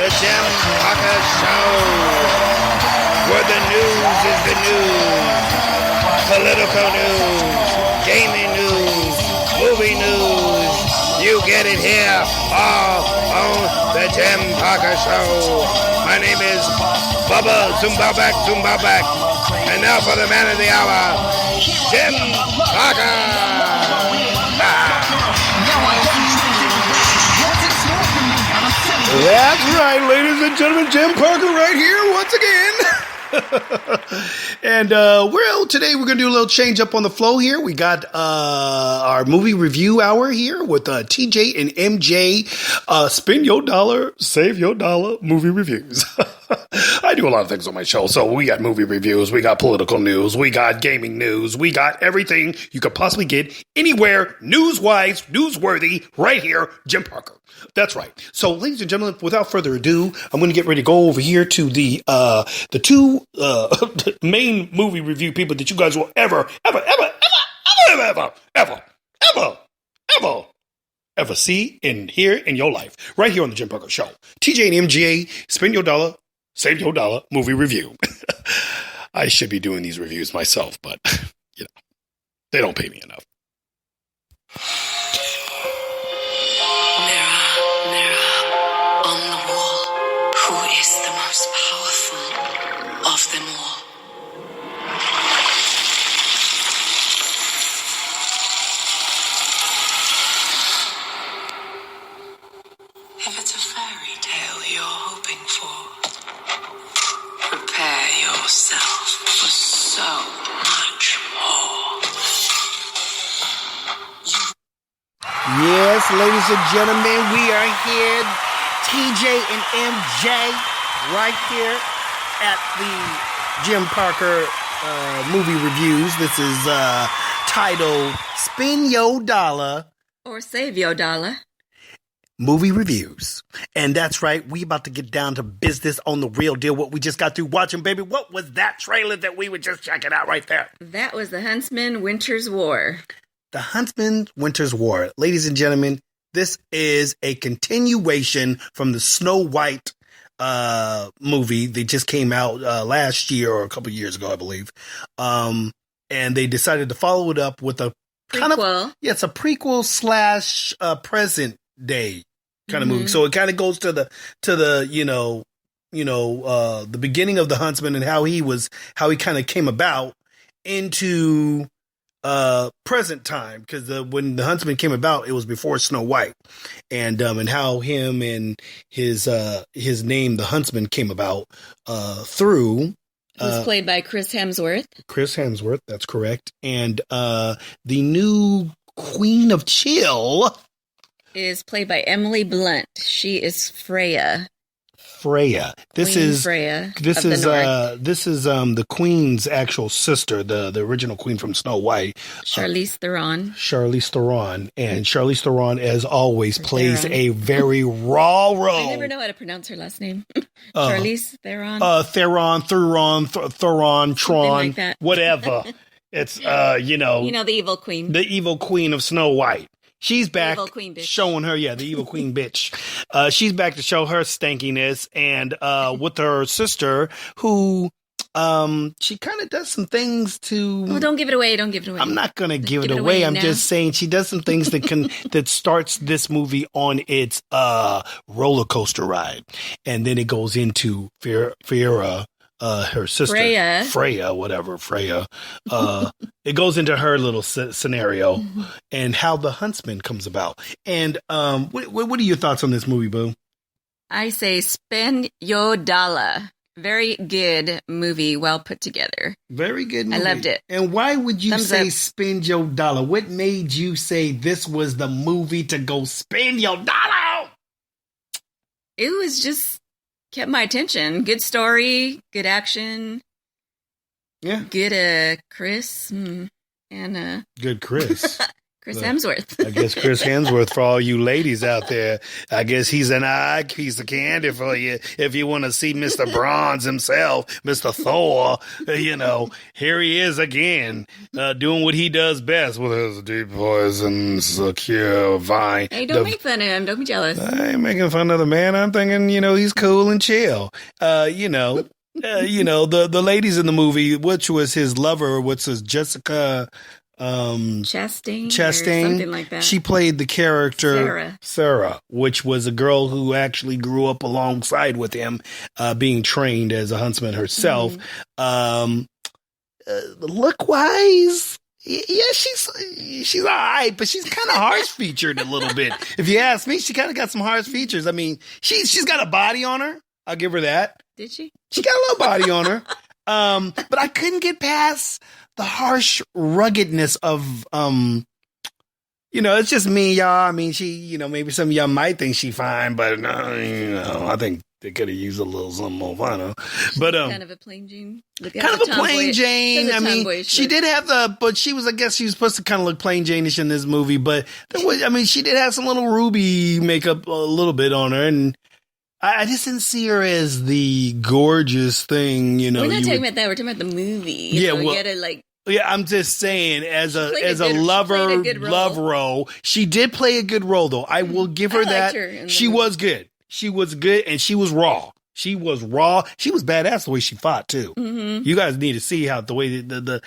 The Jim Parker Show, where the news is the news. Political news, gaming news, movie news. You get it here, all on The Jim Parker Show. My name is Bubba Zumbaback. And now for the man of the hour, Jim Parker. That's right, ladies and gentlemen. Jim Parker right here once again. And today we're going to do a little change up on the flow here. We got our movie review hour here with TJ and MJ. Spend your dollar, save your dollar movie reviews. I do a lot of things on my show. So we got movie reviews, we got political news, we got gaming news, we got everything you could possibly get anywhere news-wise, newsworthy, right here, Jim Parker. That's right. So, ladies and gentlemen, without further ado, I'm going to get ready to go over here to the two main movie review people that you guys will ever see and hear in your life, right here on the Jim Parker Show. TJ and MJ, spend your dollar, save your dollar movie review. I should be doing these reviews myself, but they don't pay me enough. Of them all. If it's a fairy tale you're hoping for, prepare yourself for so much more. Yes, ladies and gentlemen, we are here, TJ and MJ, right here at the Jim Parker movie reviews. This is titled Spend Your Dollar Or Save Your Dollar Movie Reviews. And that's right, we about to get down to business on the real deal, what we just got through watching, baby. What was that trailer that we were just checking out right there? That was The Huntsman Winter's War. The Huntsman Winter's War. Ladies and gentlemen, this is a continuation from the Snow White movie. They just came out last year or a couple years ago, I believe. And they decided to follow it up with a prequel. It's a prequel slash present day kind of movie. So it kind of goes to the the beginning of the Huntsman and how he kind of came about into present time, because when the Huntsman came about, it was before Snow White, and how him and his name, the Huntsman, came about through. It was played by Chris Hemsworth. Chris Hemsworth, that's correct. And the new Queen of Chill is played by Emily Blunt. She is Freya. This Queen is Freya. This is the Queen's actual sister, the original Queen from Snow White, Charlize Theron. And Charlize Theron, as always, plays a very raw role. I never know how to pronounce her last name. Charlize Theron. Theron, Tron, like that. Whatever. It's the evil queen. The evil queen of Snow White. She's back showing her, the evil queen bitch. She's back to show her stankiness, and with her sister, who she kind of does some things to... Oh, don't give it away. I'm not going to give it away. I'm just saying she does some things that starts this movie on its roller coaster ride. And then it goes into Fiera, her sister, Freya. It goes into her little scenario and how the Huntsman comes about. And what are your thoughts on this movie, Boo? I say spend your dollar. Very good movie, well put together. Very good movie. I loved it. And why would you Thumbs say up. spend your dollar? What made you say this was the movie to go spend your dollar? It was just kept my attention. Good story, good action. Yeah. Good Chris. Good Chris. Chris Hemsworth. I guess Chris Hemsworth, for all you ladies out there, I guess he's an eye piece of candy for you. If you want to see Mr. Bronze himself, Mr. Thor, here he is again, doing what he does best with his deep voice and secure vine. Hey, don't make fun of him. Don't be jealous. I ain't making fun of the man. I'm thinking, he's cool and chill. The ladies in the movie, which was his lover, which was Jessica Chastain, or something like that. She played the character Sarah, which was a girl who actually grew up alongside with him, being trained as a huntsman herself. Look wise, yeah, she's all right, but she's kind of harsh featured a little bit. If you ask me, she kind of got some harsh features. I mean, she's got a body on her. I'll give her that. Did she? She got a little body on her. But I couldn't get past the harsh ruggedness of, it's just me, y'all. I mean, she, maybe some of y'all might think she fine, but I think they could have used a little something more fun. But kind of a plain Jane. Kind of a plain Jane. I mean, she did have but she was, I guess, she was supposed to kind of look plain Jane-ish in this movie. But she did have some little ruby makeup a little bit on her, and I just didn't see her as the gorgeous thing, We're not talking about that. We're talking about the movie. Yeah, I'm just saying, as a love role, she did play a good role, though. I will give her that. She was good. She was good, and she was raw. She was raw. She was badass the way she fought too. Mm-hmm. You guys need to see how the way the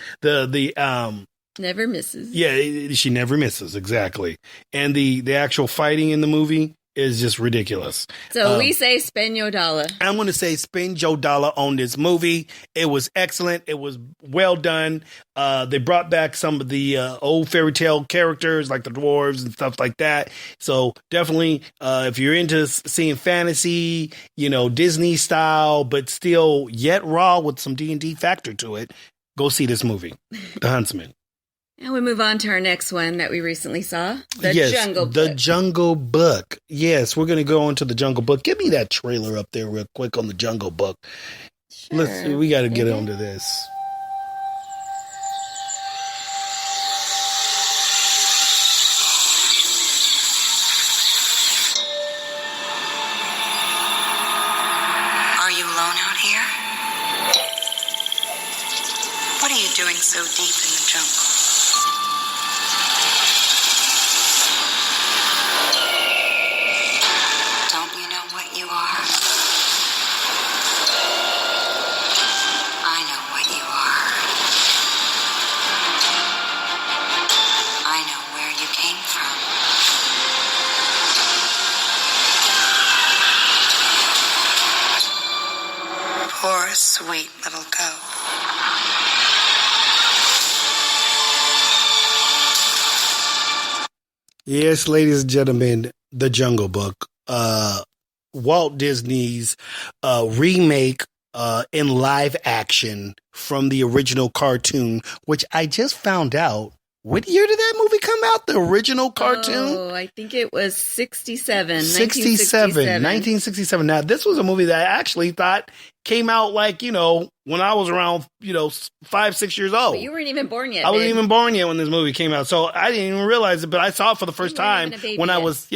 never misses. Yeah, she never misses, exactly. And the actual fighting in the movie is just ridiculous. So we say spend your dollar. I'm going to say spend your dollar on this movie. It was excellent. It was well done. They brought back some of the old fairy tale characters like the dwarves and stuff like that. So definitely, if you're into seeing fantasy, Disney style, but still yet raw with some D&D factor to it, go see this movie, The Huntsman. And we move on to our next one that we recently saw, Jungle Book. The Jungle Book. Yes, we're going to go into The Jungle Book. Give me that trailer up there real quick on The Jungle Book. Sure. We got to get onto this. Are you alone out here? What are you doing so deep in the jungle? Poor, sweet little goat. Yes, ladies and gentlemen, The Jungle Book. Walt Disney's remake in live action from the original cartoon, which I just found out. What year did that movie come out? The original cartoon? Oh, I think it was 67. 1967. Now, this was a movie that I actually thought came out when I was around, 5-6 years old. But you weren't even born yet. I wasn't even born yet when this movie came out. So I didn't even realize it, but I saw it for the first time when I was,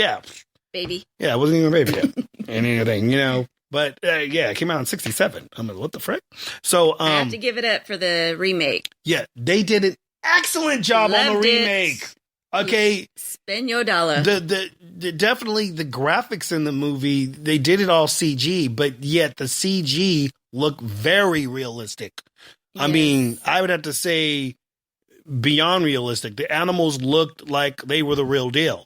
baby. Yeah, I wasn't even a baby yet. Anything, But it came out in 67. I'm like, what the frick? So I have to give it up for the remake. Yeah, they did an excellent job on the remake. Okay, spend your dollar. The definitely the graphics in the movie, they did it all CG, but yet the CG looked very realistic. Yes. I mean, I would have to say beyond realistic. The animals looked like they were the real deal.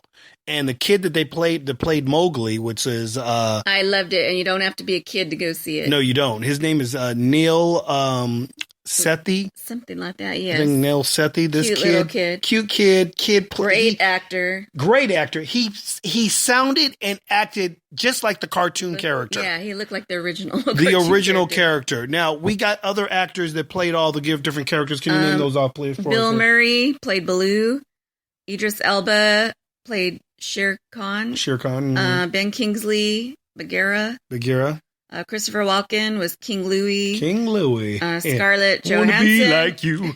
And the kid that played Mowgli, which is I loved it, and you don't have to be a kid to go see it. No, you don't. His name is Neil Sethi, something like that. Yes, I think Neil Sethi. This cute kid, great actor. He sounded and acted just like the cartoon character. Yeah, he looked like the original. Character. Now we got other actors that played all the different characters. Can you name those off, please? Bill Murray played Baloo. Idris Elba played Shere Khan. Mm-hmm. Ben Kingsley, Bagheera. Christopher Walken was King Louis. King Louis. Scarlett I want to be Johansson. like you.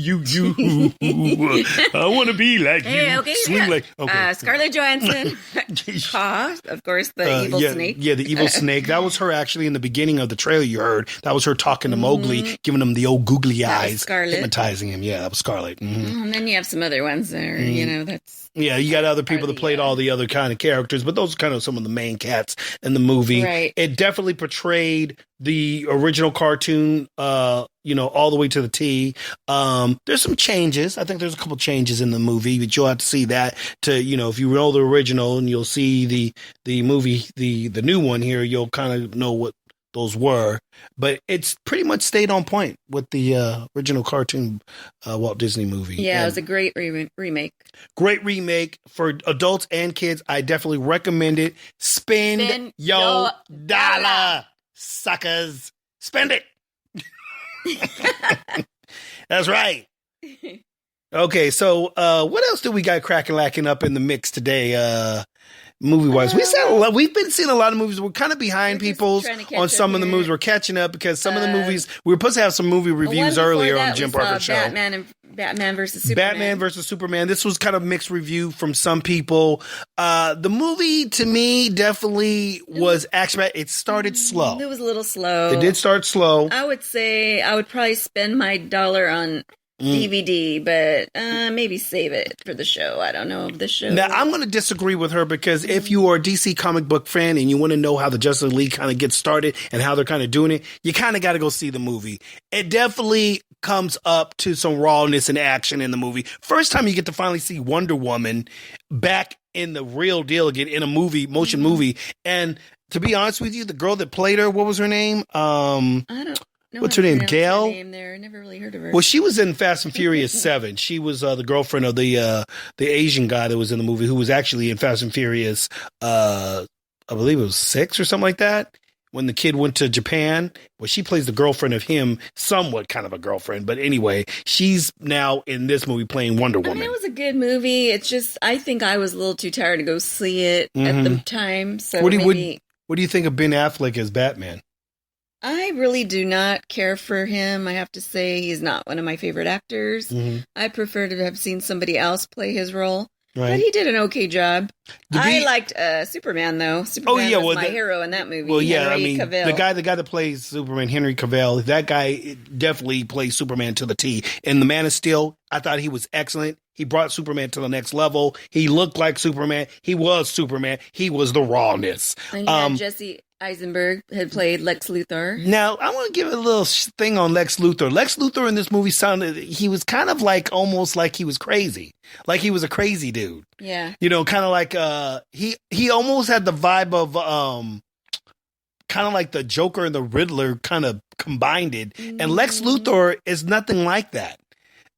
you. I want to be like Hey, you. okay, Swing yeah. like, okay. Scarlett Johansson. Ka, of course, the evil yeah, snake. Yeah, the evil snake. That was her actually in the beginning of the trailer you heard. That was her talking to Mowgli, giving him the old googly That was eyes, Scarlett. hypnotizing him. Yeah, that was Scarlet. And then you have some other ones there, that's... Yeah, you got other people that the, played all the other kind of characters, but those are kind of some of the main cats in the movie. Right. It definitely portrayed the original cartoon, all the way to the T. There's some changes. I think there's a couple changes in the movie, but you'll have to see that to, if you know the original and you'll see the movie, the new one here, you'll kind of know what those were, but it's pretty much stayed on point with the original cartoon Walt Disney movie. Yeah, And it was a great remake. great remake for adults and kids. I definitely recommend it. Spend your dollar, suckers. Spend it. That's right. Okay, so what else do we got cracking lacking up in the mix today? Movie wise, we've been seeing a lot of movies. We're kind of behind We're just people trying to catch on some up of the here. movies. We're catching up because some of the movies we were supposed to have some movie reviews earlier on Jim Parker Show. Batman versus Superman. Batman versus Superman. This was kind of mixed review from some people. The movie to me definitely was action. It started slow. It was a little slow. It did start slow. I would say I would probably spend my dollar on DVD, but maybe save it for the show. I don't know the show. Now, I'm going to disagree with her because if you are a DC comic book fan and you want to know how the Justice League kind of gets started and how they're kind of doing it, you kind of got to go see the movie. It definitely comes up to some rawness and action in the movie. First time you get to finally see Wonder Woman back in the real deal again in a movie, motion movie. And to be honest with you, the girl that played her, what was her name? I don't know. What's her name? Gail? Name there. I never really heard of her. Well, she was in Fast and Furious 7. She was the girlfriend of the Asian guy that was in the movie, who was actually in Fast and Furious, I believe it was 6 or something like that, when the kid went to Japan. Well, she plays the girlfriend of him, somewhat kind of a girlfriend. But anyway, she's now in this movie playing Wonder Woman. I mean, it was a good movie. It's just, I think I was a little too tired to go see it at the time. So what do you think of Ben Affleck as Batman? I really do not care for him. I have to say he's not one of my favorite actors. I prefer to have seen somebody else play his role. Right. But he did an okay job. I liked Superman, though. Superman was my hero in that movie. Well, yeah, Henry Cavill. the guy that plays Superman, Henry Cavill, that guy definitely plays Superman to the T. And The Man of Steel, I thought he was excellent. He brought Superman to the next level. He looked like Superman. He was Superman. He was the rawness. And you had Jesse Eisenberg had played Lex Luthor. Now, I want to give a little thing on Lex Luthor. Lex Luthor in this movie he was kind of like, almost like he was crazy. Like he was a crazy dude. Yeah. Kind of like, he almost had the vibe of, kind of like the Joker and the Riddler kind of combined it. And Lex Luthor is nothing like that.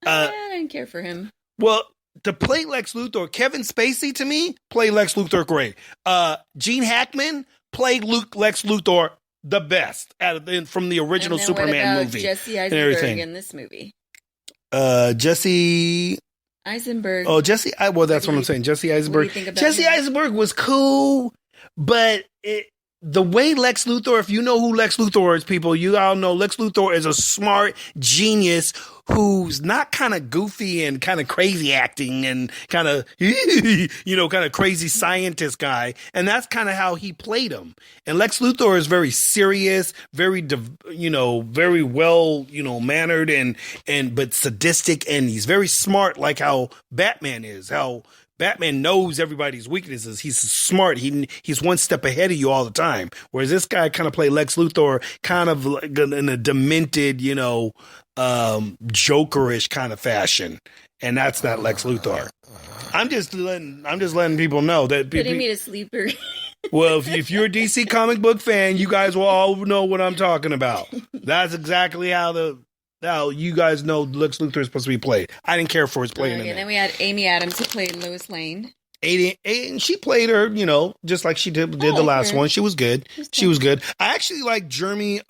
I didn't care for him. Well, to play Lex Luthor, Kevin Spacey, to me, played Lex Luthor great. Gene Hackman played Lex Luthor the best from the original Superman movie. Jesse Eisenberg in this movie. Jesse Eisenberg. Oh, Jesse. Well, that's what I'm saying. Jesse Eisenberg. Jesse Eisenberg was cool, but the way Lex Luthor, if you know who Lex Luthor is, people, you all know Lex Luthor is a smart genius who's not kind of goofy and kind of crazy acting and kind of, kind of crazy scientist guy. And that's kind of how he played him. And Lex Luthor is very serious, very, very well, mannered but sadistic. And he's very smart, like how Batman is, how Batman knows everybody's weaknesses. He's smart. He's one step ahead of you all the time. Whereas this guy kind of played Lex Luthor kind of like in a demented, Jokerish kind of fashion. And that's not Lex Luthor. I'm just letting people know that. Putting me to sleep. Well, if you're a DC comic book fan, you guys will all know what I'm talking about. That's exactly how you guys know Lex Luthor is supposed to be played. I didn't care for his playing in and then we had Amy Adams who played Lois Lane. And she played her, just like she did the last one. She was good. She was good. I actually like Jeremy